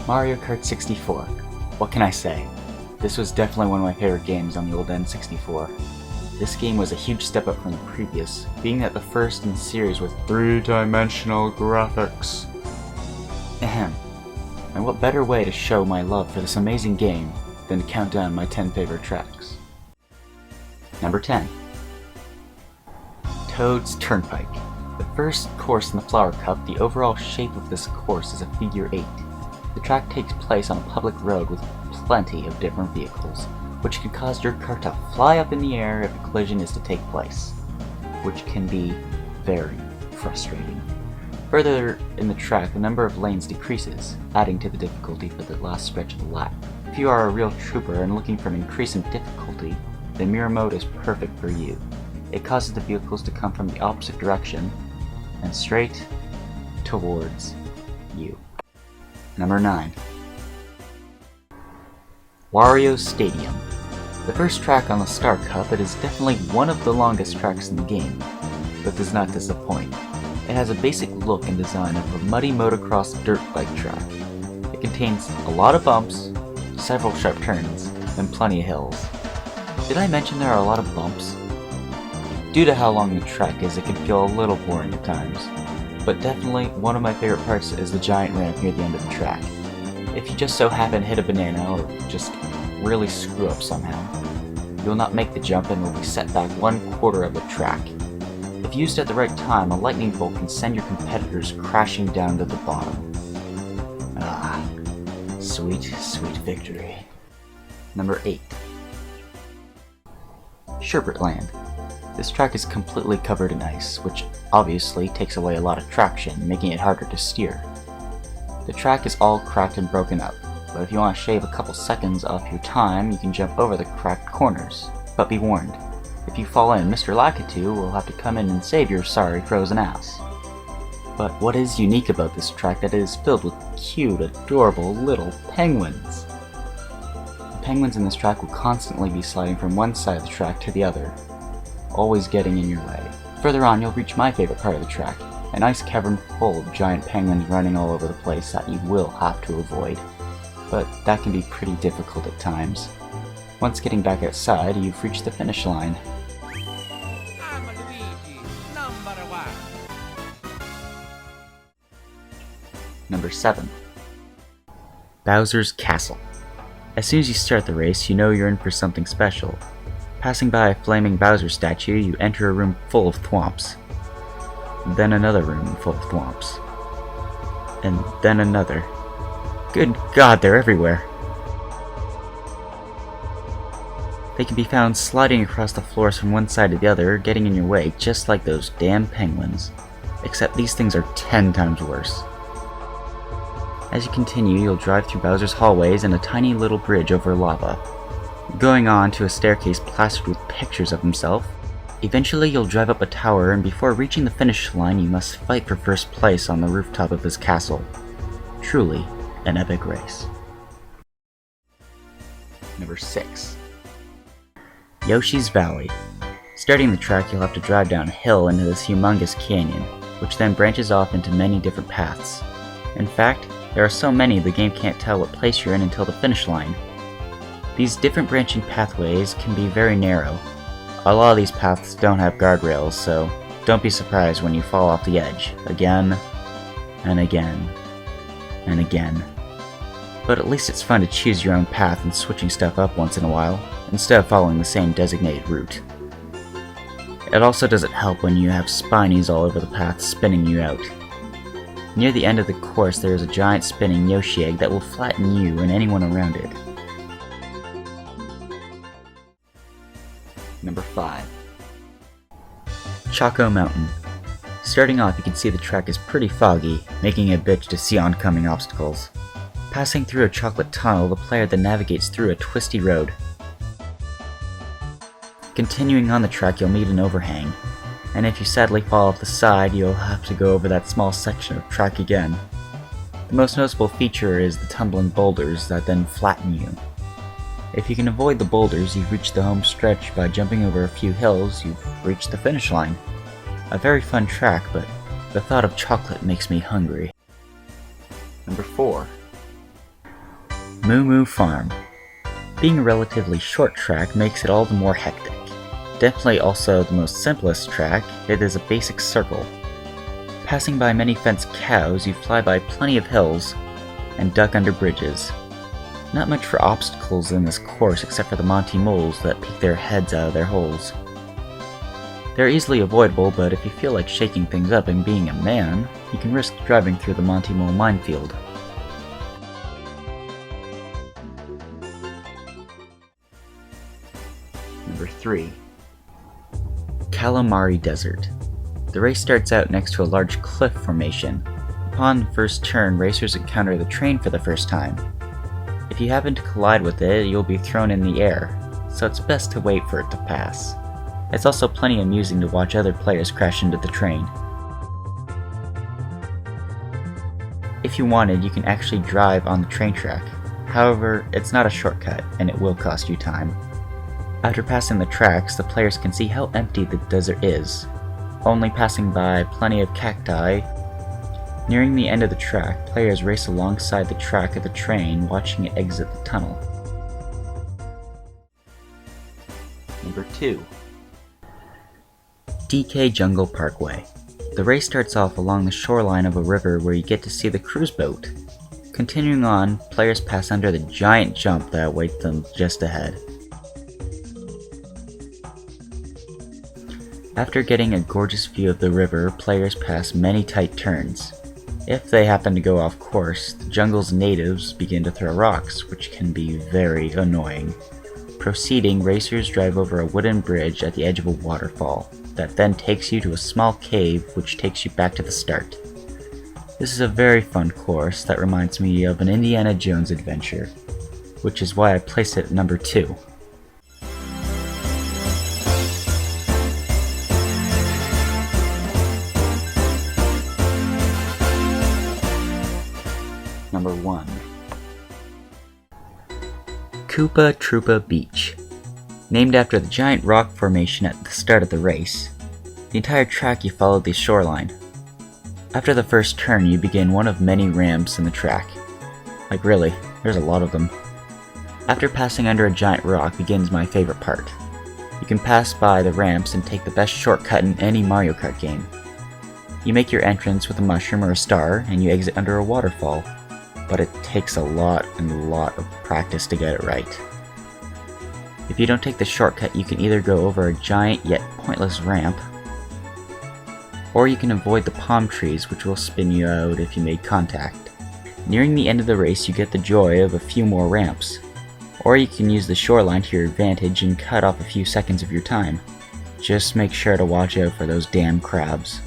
Mario Kart 64. What can I say? This was definitely one of my favorite games on the old N64. This game was a huge step up from the previous, being that the first in the series with three-dimensional graphics. Ahem. And what better way to show my love for this amazing game than to count down my 10 favorite tracks. Number 10. Toad's Turnpike. The first course in the Flower Cup, the overall shape of this course is a figure 8. The track takes place on a public road with plenty of different vehicles, which can cause your car to fly up in the air if a collision is to take place, which can be very frustrating. Further in the track, the number of lanes decreases, adding to the difficulty for the last stretch of the lap. If you are a real trooper and looking for an increase in difficulty, the mirror mode is perfect for you. It causes the vehicles to come from the opposite direction and straight towards you. Number 9. Wario Stadium. The first track on the Star Cup, it is definitely one of the longest tracks in the game, but does not disappoint. It has a basic look and design of a muddy motocross dirt bike track. It contains a lot of bumps, several sharp turns, and plenty of hills. Did I mention there are a lot of bumps? Due to how long the track is, it can feel a little boring at times, but definitely one of my favorite parts is the giant ramp near the end of the track. If you just so happen to hit a banana or just really screw up somehow, you will not make the jump and will be set back 1/4 of the track. If used at the right time, a lightning bolt can send your competitors crashing down to the bottom. Ah, sweet, sweet victory. Number 8. Sherbet Land. This track is completely covered in ice, which obviously takes away a lot of traction, making it harder to steer. The track is all cracked and broken up, but if you want to shave a couple seconds off your time, you can jump over the cracked corners. But be warned, if you fall in, Mr. Lakitu will have to come in and save your sorry frozen ass. But what is unique about this track that it is filled with cute, adorable little penguins? The penguins in this track will constantly be sliding from one side of the track to the other, always getting in your way. Further on, you'll reach my favorite part of the track, an ice cavern full of giant penguins running all over the place that you will have to avoid. But that can be pretty difficult at times. Once getting back outside, you've reached the finish line. I'm Luigi, number 1. Number 7. Bowser's Castle. As soon as you start the race, you know you're in for something special. Passing by a flaming Bowser statue, you enter a room full of thwomps. Then another room full of thwomps. And then another. Good God, they're everywhere! They can be found sliding across the floors from one side to the other, getting in your way, just like those damn penguins. Except these things are 10 times worse. As you continue, you'll drive through Bowser's hallways and a tiny little bridge over lava, going on to a staircase plastered with pictures of himself. Eventually you'll drive up a tower, and before reaching the finish line you must fight for first place on the rooftop of his castle. Truly an epic race. Number 6. Yoshis Valley. Starting the track, you'll have to drive down a hill into this humongous canyon, which then branches off into many different paths. In fact, there are so many the game can't tell what place you're in until the finish line. These different branching pathways can be very narrow. A lot of these paths don't have guardrails, so don't be surprised when you fall off the edge, again, and again, and again. But at least it's fun to choose your own path and switching stuff up once in a while, instead of following the same designated route. It also doesn't help when you have spinies all over the path spinning you out. Near the end of the course there is a giant spinning Yoshi egg that will flatten you and anyone around it. Number 5. Choco Mountain. Starting off, you can see the track is pretty foggy, making it a bitch to see oncoming obstacles. Passing through a chocolate tunnel, the player then navigates through a twisty road. Continuing on the track, you'll meet an overhang, and if you sadly fall off the side, you'll have to go over that small section of track again. The most noticeable feature is the tumbling boulders that then flatten you. If you can avoid the boulders, you've reached the home stretch. By jumping over a few hills, you've reached the finish line. A very fun track, but the thought of chocolate makes me hungry. Number 4. Mumu Farm. Being a relatively short track makes it all the more hectic. Definitely also the most simplest track, it is a basic circle. Passing by many fenced cows, you fly by plenty of hills, and duck under bridges. Not much for obstacles in this course except for the Monty moles that peek their heads out of their holes. They're easily avoidable, but if you feel like shaking things up and being a man, you can risk driving through the Monty mole minefield. Number 3. Calamari Desert. The race starts out next to a large cliff formation. Upon the first turn, racers encounter the train for the first time. If you happen to collide with it, you'll be thrown in the air, so it's best to wait for it to pass. It's also plenty amusing to watch other players crash into the train. If you wanted, you can actually drive on the train track. However, it's not a shortcut, and it will cost you time. After passing the tracks, the players can see how empty the desert is, only passing by plenty of cacti. Nearing the end of the track, players race alongside the track of the train, watching it exit the tunnel. Number 2. DK Jungle Parkway. The race starts off along the shoreline of a river where you get to see the cruise boat. Continuing on, players pass under the giant jump that awaits them just ahead. After getting a gorgeous view of the river, players pass many tight turns. If they happen to go off course, the jungle's natives begin to throw rocks, which can be very annoying. Proceeding, racers drive over a wooden bridge at the edge of a waterfall, that then takes you to a small cave which takes you back to the start. This is a very fun course that reminds me of an Indiana Jones adventure, which is why I placed it at number 2. Number 1. Koopa Troopa Beach. Named after the giant rock formation at the start of the race. The entire track you follow the shoreline. After the first turn, you begin one of many ramps in the track. Like really, there's a lot of them. After passing under a giant rock begins my favorite part. You can pass by the ramps and take the best shortcut in any Mario Kart game. You make your entrance with a mushroom or a star, and you exit under a waterfall. But it takes a lot of practice to get it right. If you don't take the shortcut, you can either go over a giant yet pointless ramp, or you can avoid the palm trees, which will spin you out if you make contact. Nearing the end of the race, you get the joy of a few more ramps, or you can use the shoreline to your advantage and cut off a few seconds of your time. Just make sure to watch out for those damn crabs.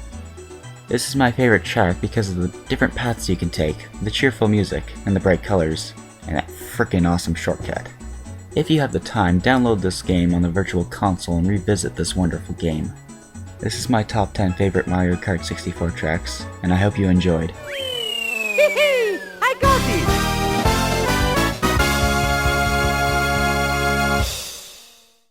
This is my favorite track because of the different paths you can take, the cheerful music, and the bright colors, and that frickin' awesome shortcut. If you have the time, download this game on the Virtual Console and revisit this wonderful game. This is my top 10 favorite Mario Kart 64 tracks, and I hope you enjoyed.